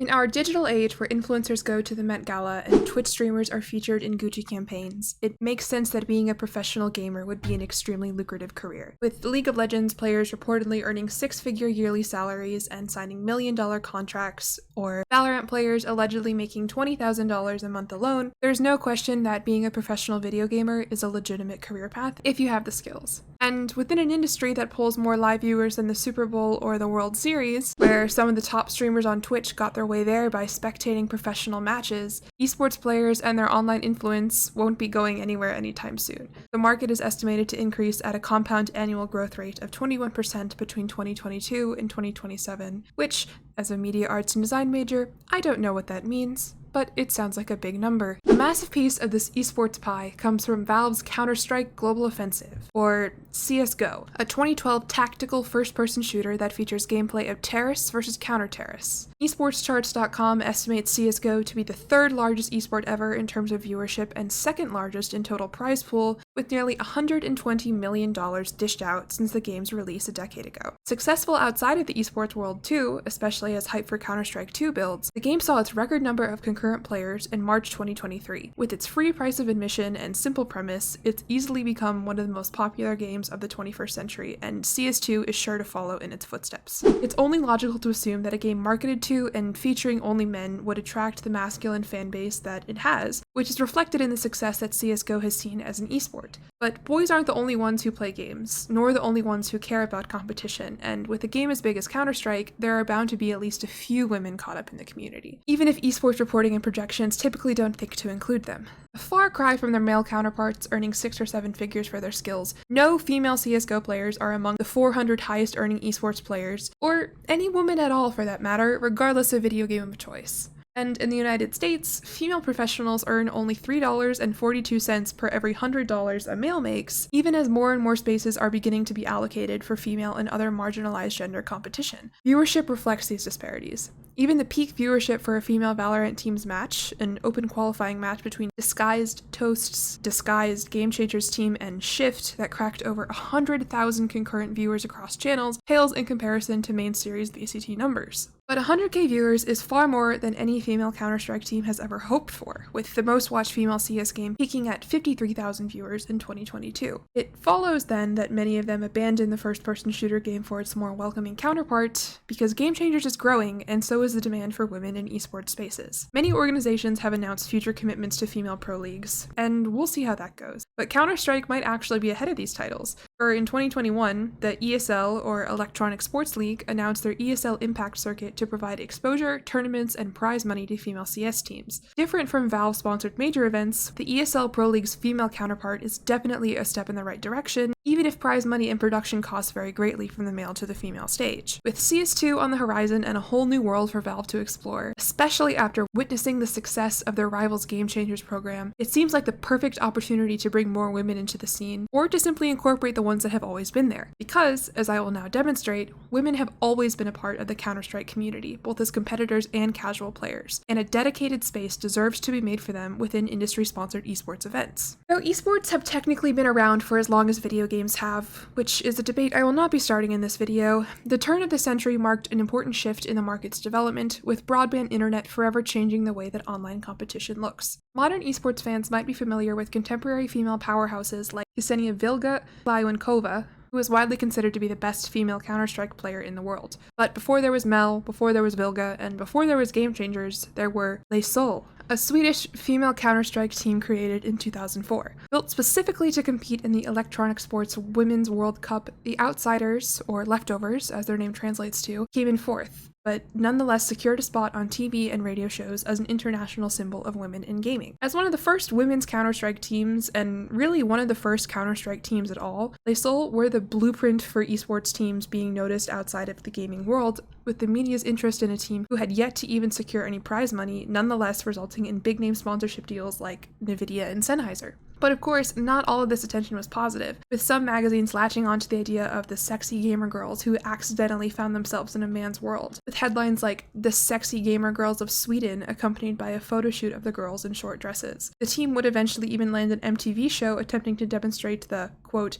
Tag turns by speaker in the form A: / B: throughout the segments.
A: In our digital age where influencers go to the Met Gala and Twitch streamers are featured in Gucci campaigns, it makes sense that being a professional gamer would be an extremely lucrative career. With League of Legends players reportedly earning six-figure yearly salaries and signing million-dollar contracts, or Valorant players allegedly making $20,000 a month alone, there's no question that being a professional video gamer is a legitimate career path if you have the skills. And within an industry that pulls more live viewers than the Super Bowl or the World Series, where some of the top streamers on Twitch got their way there by spectating professional matches, esports players and their online influence won't be going anywhere anytime soon. The market is estimated to increase at a compound annual growth rate of 21% between 2022 and 2027, which, as a media arts and design major, I don't know what that means, but it sounds like a big number. A massive piece of this esports pie comes from Valve's Counter-Strike Global Offensive, or CSGO, a 2012 tactical first-person shooter that features gameplay of terrorists versus counter-terrorists. Esportscharts.com estimates CSGO to be the third largest esport ever in terms of viewership and second largest in total prize pool, with nearly $120 million dished out since the game's release a decade ago. Successful outside of the esports world too, especially as hype for Counter-Strike 2 builds, the game saw its record number of concurrent players in March 2023. With its free price of admission and simple premise, it's easily become one of the most popular games of the 21st century, and CS2 is sure to follow in its footsteps. It's only logical to assume that a game marketed to and featuring only men would attract the masculine fan base that it has, which is reflected in the success that CSGO has seen as an esport. But boys aren't the only ones who play games, nor the only ones who care about competition, and with a game as big as Counter-Strike, there are bound to be at least a few women caught up in the community, even if esports reporting and projections typically don't think to include them. A far cry from their male counterparts earning 6 or 7 figures for their skills, no female CSGO players are among the 400 highest earning esports players, or any woman at all for that matter, regardless of video game of choice. And in the United States, female professionals earn only $3.42 per every $100 a male makes, even as more and more spaces are beginning to be allocated for female and other marginalized gender competition. Viewership reflects these disparities. Even the peak viewership for a female Valorant team's match, an open qualifying match between Disguised Toast's Disguised Game Changers team and Shift that cracked over 100,000 concurrent viewers across channels, pales in comparison to main series VCT numbers. But 100k viewers is far more than any female Counter-Strike team has ever hoped for, with the most watched female CS game peaking at 53,000 viewers in 2022. It follows then that many of them abandon the first-person shooter game for its more welcoming counterpart, because Game Changers is growing, and so is the demand for women in esports spaces. Many organizations have announced future commitments to female pro leagues, and we'll see how that goes. But Counter-Strike might actually be ahead of these titles, for in 2021, the ESL, or Electronic Sports League, announced their ESL Impact Circuit to provide exposure, tournaments, and prize money to female CS teams. Different from Valve-sponsored major events, the ESL Pro League's female counterpart is definitely a step in the right direction, even if prize money and production costs vary greatly from the male to the female stage. With CS2 on the horizon and a whole new world for Valve to explore, especially after witnessing the success of their rival's Game Changers program, it seems like the perfect opportunity to bring more women into the scene, or to simply incorporate the ones that have always been there. Because, as I will now demonstrate, women have always been a part of the Counter-Strike community, both as competitors and casual players, and a dedicated space deserves to be made for them within industry-sponsored esports events. Though esports have technically been around for as long as video games have, which is a debate I will not be starting in this video, the turn of the century marked an important shift in the market's development, with broadband internet forever changing the way that online competition looks. Modern esports fans might be familiar with contemporary female powerhouses like Ksenia Vilga Lyonkova, who is widely considered to be the best female Counter-Strike player in the world. But before there was Mel, before there was Vilga, and before there was Game Changers, there were Seules, a Swedish female Counter-Strike team created in 2004. Built specifically to compete in the Electronic Sports Women's World Cup, the Outsiders, or Leftovers, as their name translates to, came in fourth, but nonetheless secured a spot on TV and radio shows as an international symbol of women in gaming. As one of the first women's Counter-Strike teams, and really one of the first Counter-Strike teams at all, Seules were the blueprint for esports teams being noticed outside of the gaming world, with the media's interest in a team who had yet to even secure any prize money, nonetheless resulting in big-name sponsorship deals like Nvidia and Sennheiser. But of course, not all of this attention was positive, with some magazines latching onto the idea of the sexy gamer girls who accidentally found themselves in a man's world, with headlines like "The Sexy Gamer Girls of Sweden" accompanied by a photo shoot of the girls in short dresses. The team would eventually even land an MTV show attempting to demonstrate the, quote,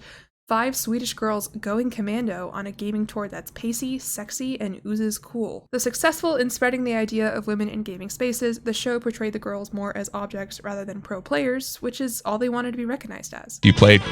A: 5 Swedish girls going commando on a gaming tour that's pacey, sexy, and oozes cool. Though successful in spreading the idea of women in gaming spaces, the show portrayed the girls more as objects rather than pro players, which is all they wanted to be recognized as.
B: You played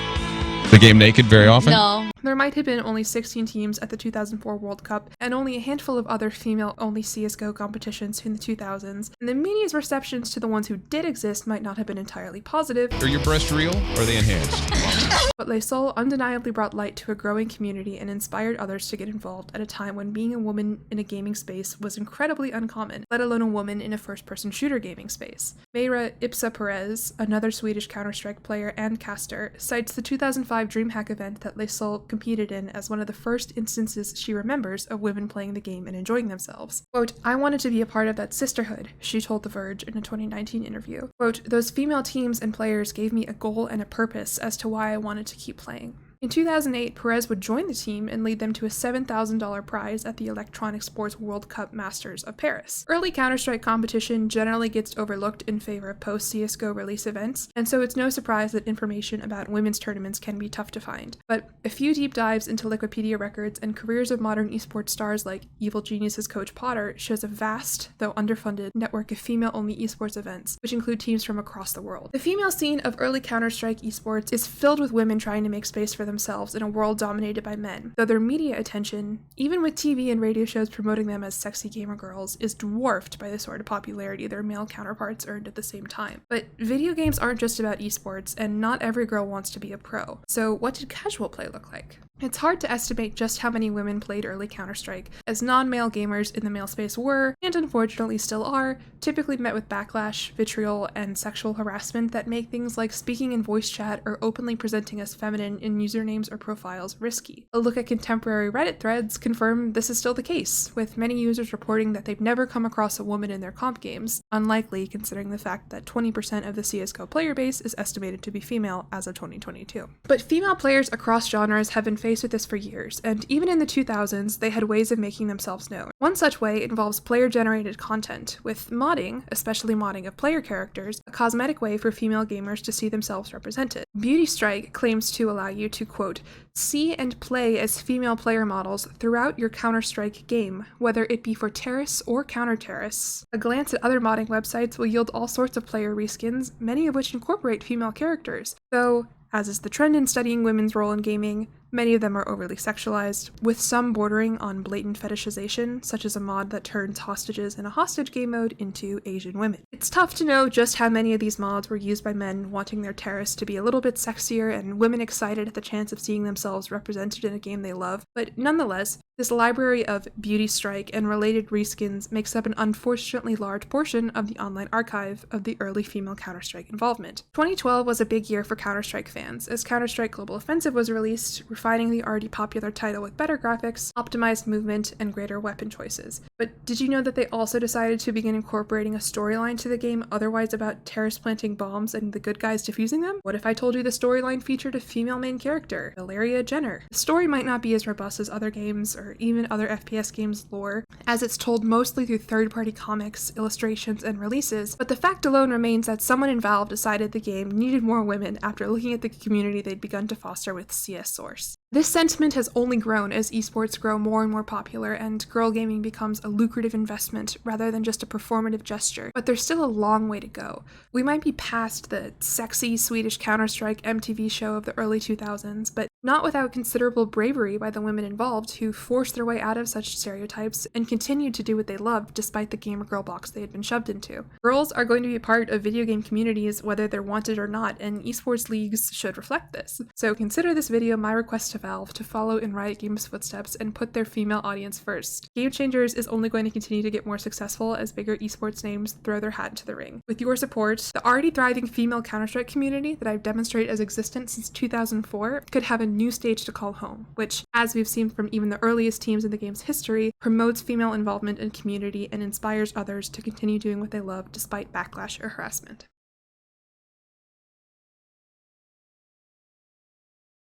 B: the game naked very often?
C: No.
A: There might have been only 16 teams at the 2004 World Cup, and only a handful of other female-only CSGO competitions in the 2000s, and the media's receptions to the ones who did exist might not have been entirely positive.
B: Are your breasts real, or are they enhanced?
A: But Les Seules undeniably brought light to a growing community and inspired others to get involved at a time when being a woman in a gaming space was incredibly uncommon, let alone a woman in a first-person shooter gaming space. Mayra Ipsa Perez, another Swedish Counter-Strike player and caster, cites the 2005 DreamHack event that Les Seules competed in as one of the first instances she remembers of women playing the game and enjoying themselves. Quote, "I wanted to be a part of that sisterhood," she told The Verge in a 2019 interview. Quote, "Those female teams and players gave me a goal and a purpose as to why I wanted to keep playing." In 2008, Perez would join the team and lead them to a $7,000 prize at the Electronic Sports World Cup Masters of Paris. Early Counter-Strike competition generally gets overlooked in favor of post-CSGO release events, and so it's no surprise that information about women's tournaments can be tough to find. But a few deep dives into Wikipedia records and careers of modern esports stars like Evil Genius's Coach Potter shows a vast, though underfunded, network of female-only esports events, which include teams from across the world. The female scene of early Counter-Strike esports is filled with women trying to make space for themselves in a world dominated by men, though their media attention, even with TV and radio shows promoting them as sexy gamer girls, is dwarfed by the sort of popularity their male counterparts earned at the same time. But video games aren't just about esports, and not every girl wants to be a pro. So what did casual play look like? It's hard to estimate just how many women played early Counter-Strike, as non-male gamers in the male space were, and unfortunately still are, typically met with backlash, vitriol, and sexual harassment that make things like speaking in voice chat or openly presenting as feminine in usernames or profiles risky. A look at contemporary Reddit threads confirm this is still the case, with many users reporting that they've never come across a woman in their comp games, unlikely considering the fact that 20% of the CSGO player base is estimated to be female as of 2022. But female players across genres have been faced with this for years, and even in the 2000s, they had ways of making themselves known. One such way involves player-generated content, with modding, especially modding of player characters, a cosmetic way for female gamers to see themselves represented. Beauty Strike claims to allow you to, quote, "see and play as female player models throughout your Counter-Strike game, whether it be for terrace or counter-terrace." A glance at other modding websites will yield all sorts of player reskins, many of which incorporate female characters, though, as is the trend in studying women's role in gaming, many of them are overly sexualized, with some bordering on blatant fetishization, such as a mod that turns hostages in a hostage game mode into Asian women. It's tough to know just how many of these mods were used by men wanting their terrace to be a little bit sexier and women excited at the chance of seeing themselves represented in a game they love, but nonetheless, this library of Beauty Strike and related reskins makes up an unfortunately large portion of the online archive of the early female Counter-Strike involvement. 2012 was a big year for Counter-Strike fans, as Counter-Strike Global Offensive was released, refining the already popular title with better graphics, optimized movement, and greater weapon choices. But did you know that they also decided to begin incorporating a storyline to the game otherwise about terrace planting bombs and the good guys defusing them? What if I told you the storyline featured a female main character, Valeria Jenner? The story might not be as robust as other games, or even other FPS games' lore, as it's told mostly through third-party comics, illustrations, and releases, but the fact alone remains that someone in Valve decided the game needed more women after looking at the community they'd begun to foster with CS Source. This sentiment has only grown as esports grow more and more popular and girl gaming becomes a lucrative investment rather than just a performative gesture, but there's still a long way to go. We might be past the sexy Swedish Counter-Strike MTV show of the early 2000s, but not without considerable bravery by the women involved who forced their way out of such stereotypes and continued to do what they loved despite the gamer girl box they had been shoved into. Girls are going to be a part of video game communities whether they're wanted or not, and esports leagues should reflect this. So consider this video my request to Valve to follow in Riot Games' footsteps and put their female audience first. Game Changers is only going to continue to get more successful as bigger esports names throw their hat into the ring. With your support, the already thriving female Counter-Strike community that I've demonstrated as existent since 2004 could have a new stage to call home, which, as we've seen from even the earliest teams in the game's history, promotes female involvement in community and inspires others to continue doing what they love despite backlash or harassment.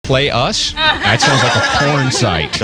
B: PlayUs? That sounds like a porn site.